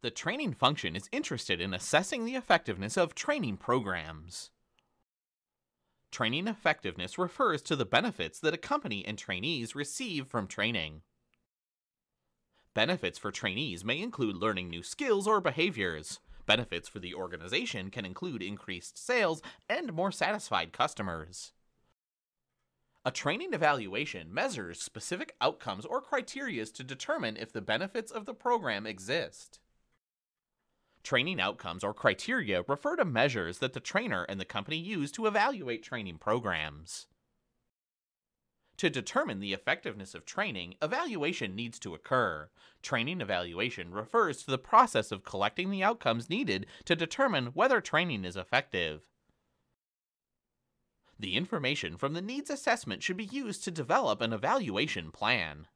The training function is interested in assessing the effectiveness of training programs. Training effectiveness refers to the benefits that a company and trainees receive from training. Benefits for trainees may include learning new skills or behaviors. Benefits for the organization can include increased sales and more satisfied customers. A training evaluation measures specific outcomes or criteria to determine if the benefits of the program exist. Training outcomes or criteria refer to measures that the trainer and the company use to evaluate training programs. To determine the effectiveness of training, evaluation needs to occur. Training evaluation refers to the process of collecting the outcomes needed to determine whether training is effective. The information from the needs assessment should be used to develop an evaluation plan.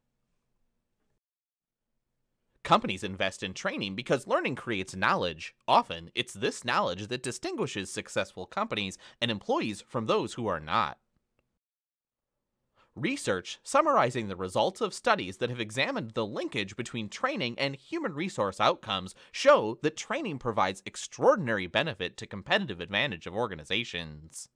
Companies invest in training because learning creates knowledge. Often, it's this knowledge that distinguishes successful companies and employees from those who are not. Research summarizing the results of studies that have examined the linkage between training and human resource outcomes show that training provides extraordinary benefit to competitive advantage of organizations.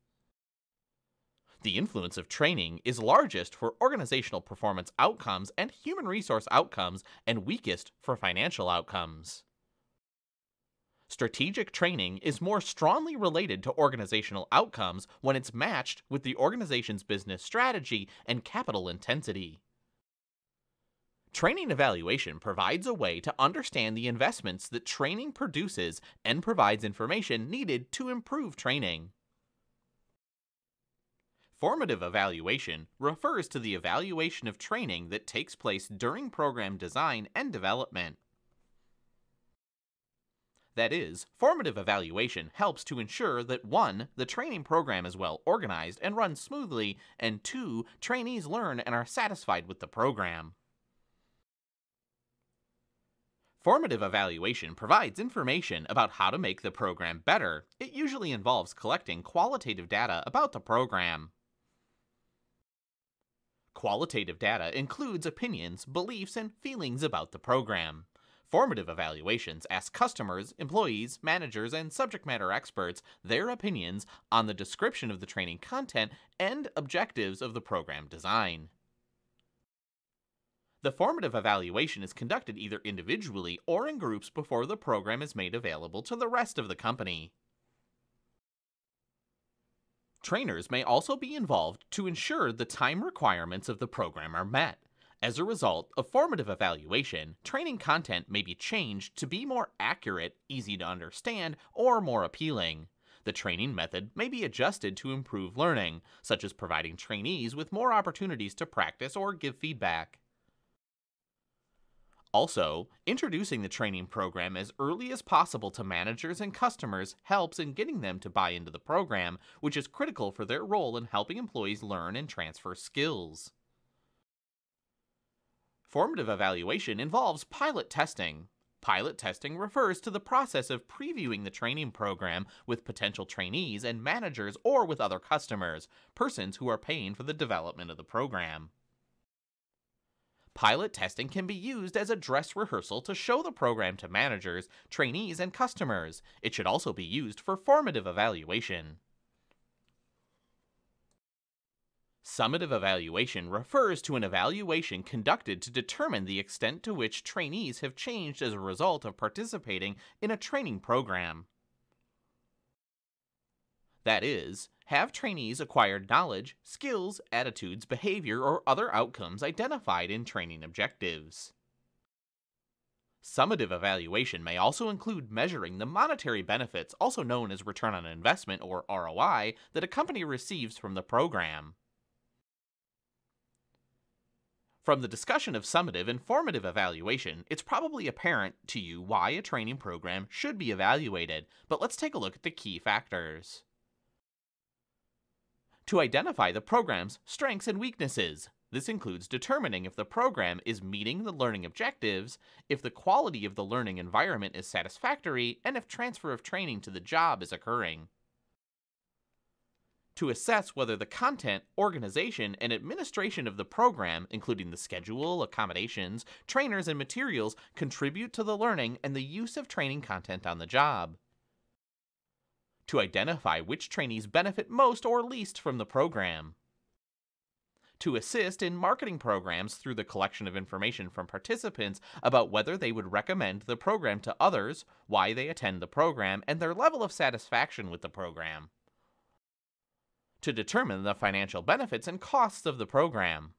The influence of training is largest for organizational performance outcomes and human resource outcomes, and weakest for financial outcomes. Strategic training is more strongly related to organizational outcomes when it's matched with the organization's business strategy and capital intensity. Training evaluation provides a way to understand the investments that training produces and provides information needed to improve training. Formative evaluation refers to the evaluation of training that takes place during program design and development. That is, formative evaluation helps to ensure that 1. The training program is well organized and runs smoothly, and 2. Trainees learn and are satisfied with the program. Formative evaluation provides information about how to make the program better. It usually involves collecting qualitative data about the program. Qualitative data includes opinions, beliefs, and feelings about the program. Formative evaluations ask customers, employees, managers, and subject matter experts their opinions on the description of the training content and objectives of the program design. The formative evaluation is conducted either individually or in groups before the program is made available to the rest of the company. Trainers may also be involved to ensure the time requirements of the program are met. As a result of formative evaluation, training content may be changed to be more accurate, easy to understand, or more appealing. The training method may be adjusted to improve learning, such as providing trainees with more opportunities to practice or give feedback. Also, introducing the training program as early as possible to managers and customers helps in getting them to buy into the program, which is critical for their role in helping employees learn and transfer skills. Formative evaluation involves pilot testing. Pilot testing refers to the process of previewing the training program with potential trainees and managers or with other customers, persons who are paying for the development of the program. Pilot testing can be used as a dress rehearsal to show the program to managers, trainees, and customers. It should also be used for formative evaluation. Summative evaluation refers to an evaluation conducted to determine the extent to which trainees have changed as a result of participating in a training program. That is, have trainees acquired knowledge, skills, attitudes, behavior, or other outcomes identified in training objectives. Summative evaluation may also include measuring the monetary benefits, also known as return on investment or ROI, that a company receives from the program. From the discussion of summative and formative evaluation, it's probably apparent to you why a training program should be evaluated, but let's take a look at the key factors. To identify the program's strengths and weaknesses. This includes determining if the program is meeting the learning objectives, if the quality of the learning environment is satisfactory, and if transfer of training to the job is occurring. To assess whether the content, organization, and administration of the program, including the schedule, accommodations, trainers, and materials, contribute to the learning and the use of training content on the job. To identify which trainees benefit most or least from the program. To assist in marketing programs through the collection of information from participants about whether they would recommend the program to others, why they attend the program, and their level of satisfaction with the program. To determine the financial benefits and costs of the program.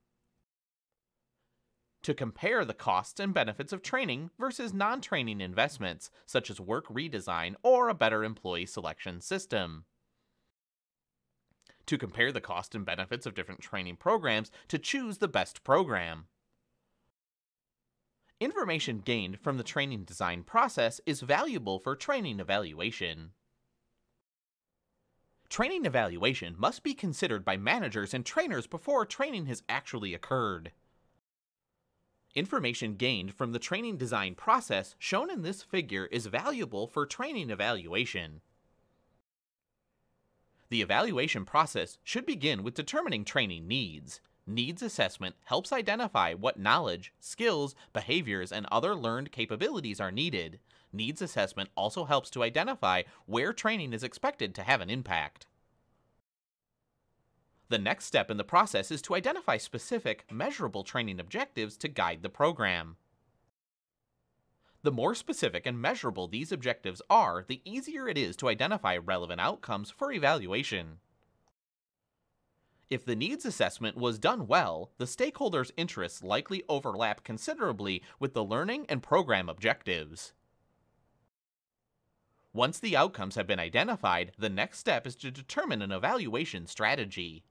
To compare the costs and benefits of training versus non-training investments, such as work redesign or a better employee selection system. To compare the cost and benefits of different training programs to choose the best program. Information gained from the training design process is valuable for training evaluation. Training evaluation must be considered by managers and trainers before training has actually occurred. Information gained from the training design process shown in this figure is valuable for training evaluation. The evaluation process should begin with determining training needs. Needs assessment helps identify what knowledge, skills, behaviors, and other learned capabilities are needed. Needs assessment also helps to identify where training is expected to have an impact. The next step in the process is to identify specific, measurable training objectives to guide the program. The more specific and measurable these objectives are, the easier it is to identify relevant outcomes for evaluation. If the needs assessment was done well, the stakeholders' interests likely overlap considerably with the learning and program objectives. Once the outcomes have been identified, the next step is to determine an evaluation strategy.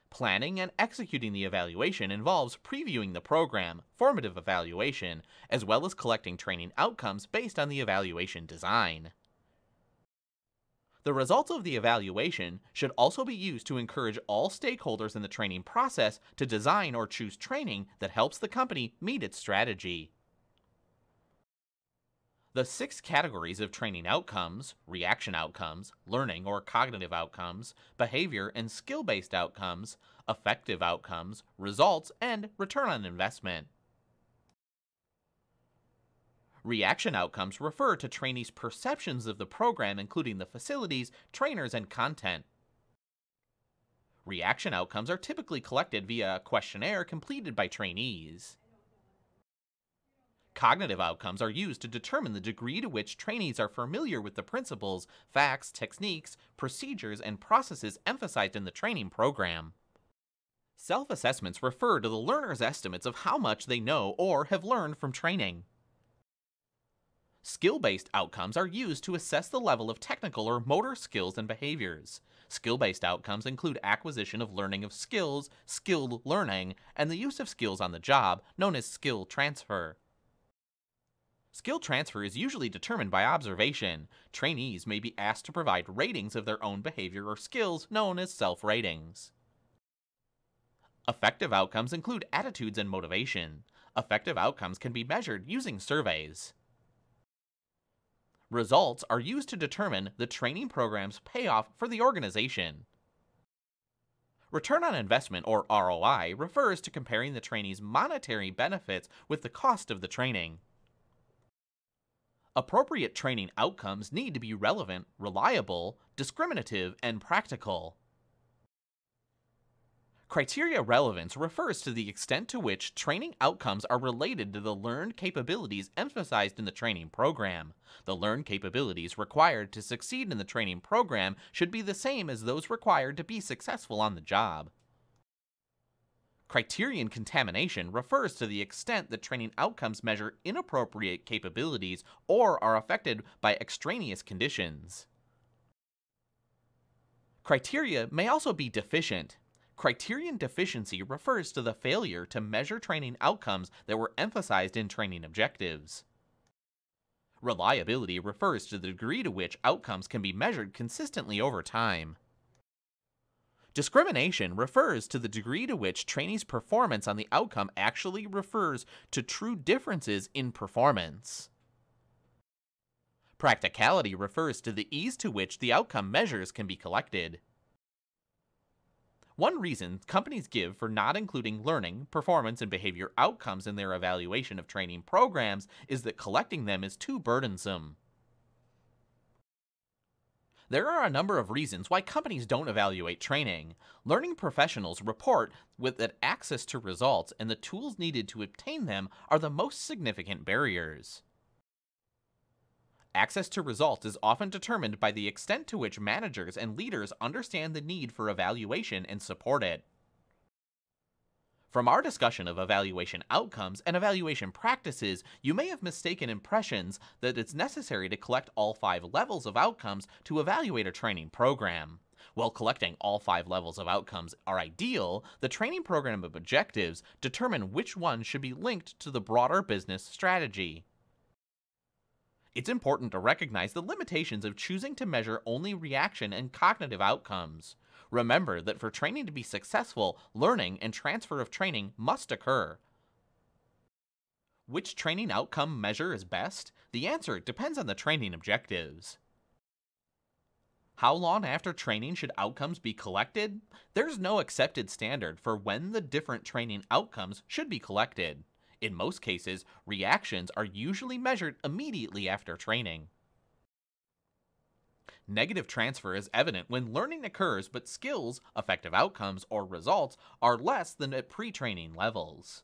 Planning and executing the evaluation involves previewing the program, formative evaluation, as well as collecting training outcomes based on the evaluation design. The results of the evaluation should also be used to encourage all stakeholders in the training process to design or choose training that helps the company meet its strategy. The 6 categories of training outcomes, reaction outcomes, learning or cognitive outcomes, behavior and skill-based outcomes, effective outcomes, results, and return on investment. Reaction outcomes refer to trainees' perceptions of the program, including the facilities, trainers, and content. Reaction outcomes are typically collected via a questionnaire completed by trainees. Cognitive outcomes are used to determine the degree to which trainees are familiar with the principles, facts, techniques, procedures, and processes emphasized in the training program. Self-assessments refer to the learner's estimates of how much they know or have learned from training. Skill-based outcomes are used to assess the level of technical or motor skills and behaviors. Skill-based outcomes include acquisition of learning of skills, skilled learning, and the use of skills on the job, known as skill transfer. Skill transfer is usually determined by observation. Trainees may be asked to provide ratings of their own behavior or skills, known as self-ratings. Effective outcomes include attitudes and motivation. Effective outcomes can be measured using surveys. Results are used to determine the training program's payoff for the organization. Return on investment, or ROI, refers to comparing the trainee's monetary benefits with the cost of the training. Appropriate training outcomes need to be relevant, reliable, discriminative, and practical. Criteria relevance refers to the extent to which training outcomes are related to the learned capabilities emphasized in the training program. The learned capabilities required to succeed in the training program should be the same as those required to be successful on the job. Criterion contamination refers to the extent that training outcomes measure inappropriate capabilities or are affected by extraneous conditions. Criteria may also be deficient. Criterion deficiency refers to the failure to measure training outcomes that were emphasized in training objectives. Reliability refers to the degree to which outcomes can be measured consistently over time. Discrimination refers to the degree to which trainees' performance on the outcome actually refers to true differences in performance. Practicality refers to the ease to which the outcome measures can be collected. One reason companies give for not including learning, performance, and behavior outcomes in their evaluation of training programs is that collecting them is too burdensome. There are a number of reasons why companies don't evaluate training. Learning professionals report that access to results and the tools needed to obtain them are the most significant barriers. Access to results is often determined by the extent to which managers and leaders understand the need for evaluation and support it. From our discussion of evaluation outcomes and evaluation practices, you may have mistaken impressions that it's necessary to collect all 5 levels of outcomes to evaluate a training program. While collecting all 5 levels of outcomes are ideal, the training program objectives determine which ones should be linked to the broader business strategy. It's important to recognize the limitations of choosing to measure only reaction and cognitive outcomes. Remember that for training to be successful, learning and transfer of training must occur. Which training outcome measure is best? The answer depends on the training objectives. How long after training should outcomes be collected? There's no accepted standard for when the different training outcomes should be collected. In most cases, reactions are usually measured immediately after training. Negative transfer is evident when learning occurs but skills, effective outcomes, or results are less than at pre-training levels.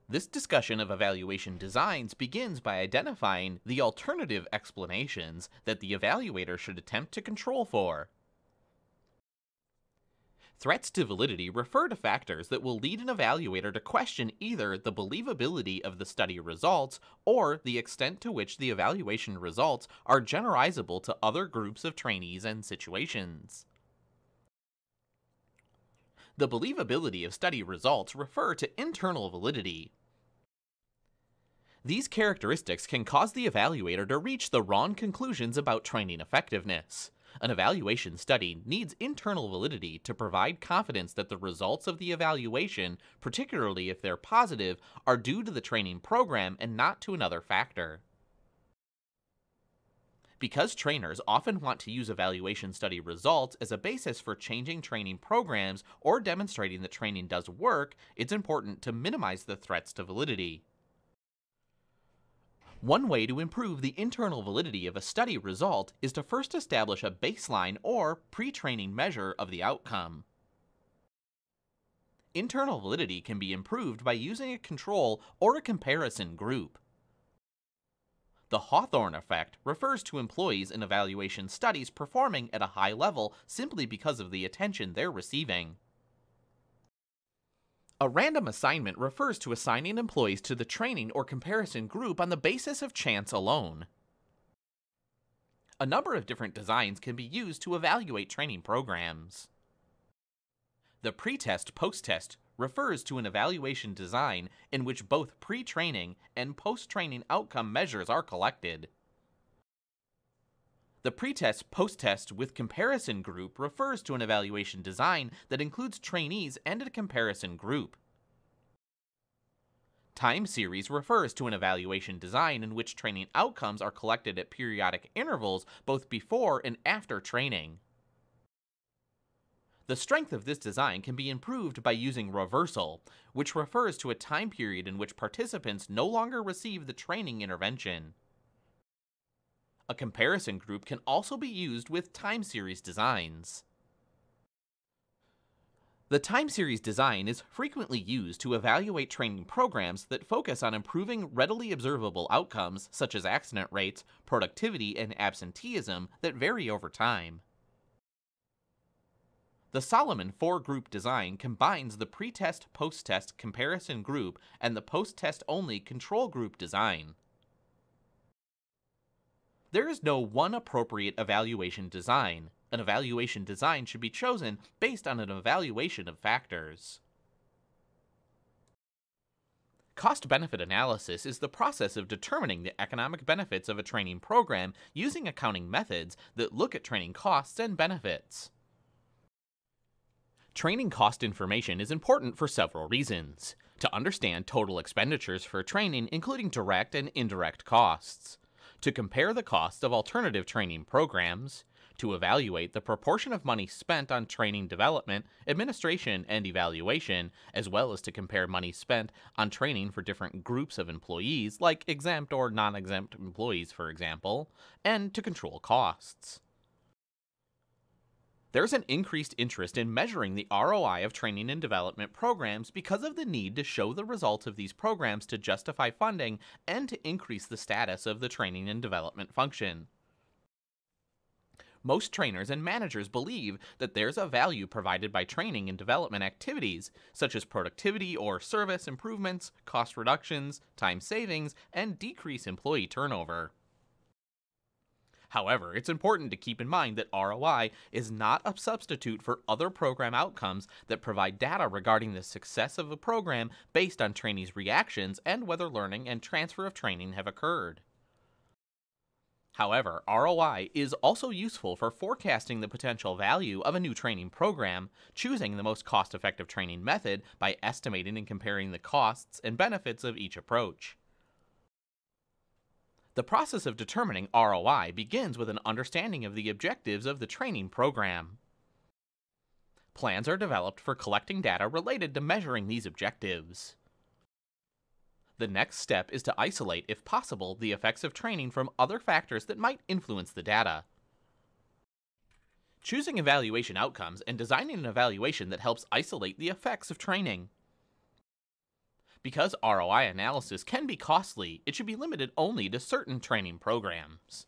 This discussion of evaluation designs begins by identifying the alternative explanations that the evaluator should attempt to control for. Threats to validity refer to factors that will lead an evaluator to question either the believability of the study results or the extent to which the evaluation results are generalizable to other groups of trainees and situations. The believability of study results refer to internal validity. These characteristics can cause the evaluator to reach the wrong conclusions about training effectiveness. An evaluation study needs internal validity to provide confidence that the results of the evaluation, particularly if they're positive, are due to the training program and not to another factor. Because trainers often want to use evaluation study results as a basis for changing training programs or demonstrating that training does work, it's important to minimize the threats to validity. One way to improve the internal validity of a study result is to first establish a baseline or pre-training measure of the outcome. Internal validity can be improved by using a control or a comparison group. The Hawthorne effect refers to employees in evaluation studies performing at a high level simply because of the attention they're receiving. A random assignment refers to assigning employees to the training or comparison group on the basis of chance alone. A number of different designs can be used to evaluate training programs. The pre-test post-test refers to an evaluation design in which both pre-training and post-training outcome measures are collected. The pretest post-test with comparison group refers to an evaluation design that includes trainees and a comparison group. Time series refers to an evaluation design in which training outcomes are collected at periodic intervals both before and after training. The strength of this design can be improved by using reversal, which refers to a time period in which participants no longer receive the training intervention. A comparison group can also be used with time series designs. The time series design is frequently used to evaluate training programs that focus on improving readily observable outcomes such as accident rates, productivity, and absenteeism that vary over time. The Solomon 4-group design combines the pre-test post-test comparison group and the post-test only control group design. There is no one appropriate evaluation design. An evaluation design should be chosen based on an evaluation of factors. Cost-benefit analysis is the process of determining the economic benefits of a training program using accounting methods that look at training costs and benefits. Training cost information is important for several reasons. To understand total expenditures for training, including direct and indirect costs. To compare the costs of alternative training programs, To evaluate the proportion of money spent on training development, administration, and evaluation, as well as to compare money spent on training for different groups of employees, like exempt or non-exempt employees, for example, and to control costs. There's an increased interest in measuring the ROI of training and development programs because of the need to show the results of these programs to justify funding and to increase the status of the training and development function. Most trainers and managers believe that there's a value provided by training and development activities, such as productivity or service improvements, cost reductions, time savings, and decrease employee turnover. However, it's important to keep in mind that ROI is not a substitute for other program outcomes that provide data regarding the success of a program based on trainees' reactions and whether learning and transfer of training have occurred. However, ROI is also useful for forecasting the potential value of a new training program, choosing the most cost-effective training method by estimating and comparing the costs and benefits of each approach. The process of determining ROI begins with an understanding of the objectives of the training program. Plans are developed for collecting data related to measuring these objectives. The next step is to isolate, if possible, the effects of training from other factors that might influence the data. Choosing evaluation outcomes and designing an evaluation that helps isolate the effects of training. Because ROI analysis can be costly, it should be limited only to certain training programs.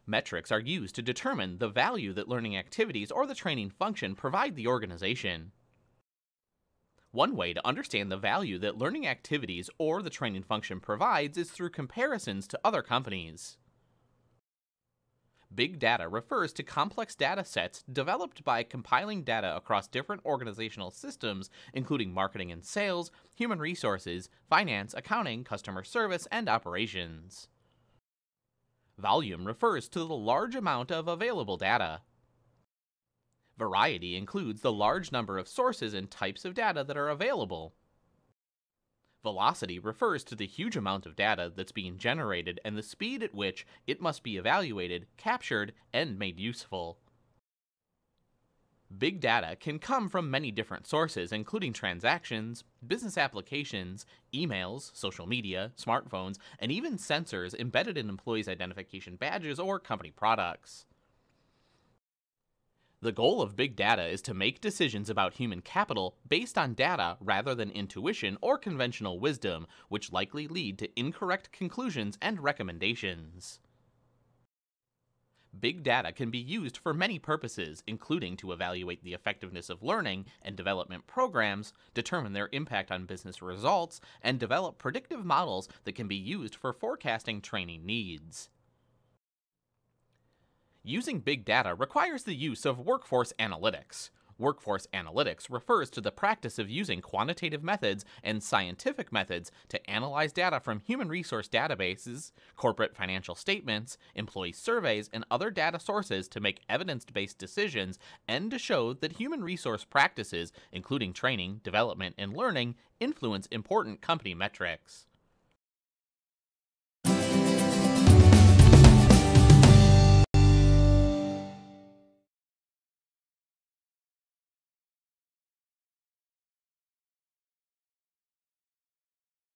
Metrics are used to determine the value that learning activities or the training function provide the organization. One way to understand the value that learning activities or the training function provides is through comparisons to other companies. Big data refers to complex data sets developed by compiling data across different organizational systems, including marketing and sales, human resources, finance, accounting, customer service, and operations. Volume refers to the large amount of available data. Variety includes the large number of sources and types of data that are available. Velocity refers to the huge amount of data that's being generated and the speed at which it must be evaluated, captured, and made useful. Big data can come from many different sources, including transactions, business applications, emails, social media, smartphones, and even sensors embedded in employees' identification badges or company products. The goal of big data is to make decisions about human capital based on data rather than intuition or conventional wisdom, which likely lead to incorrect conclusions and recommendations. Big data can be used for many purposes, including to evaluate the effectiveness of learning and development programs, determine their impact on business results, and develop predictive models that can be used for forecasting training needs. Using big data requires the use of workforce analytics. Workforce analytics refers to the practice of using quantitative methods and scientific methods to analyze data from human resource databases, corporate financial statements, employee surveys, and other data sources to make evidence-based decisions and to show that human resource practices, including training, development, and learning, influence important company metrics.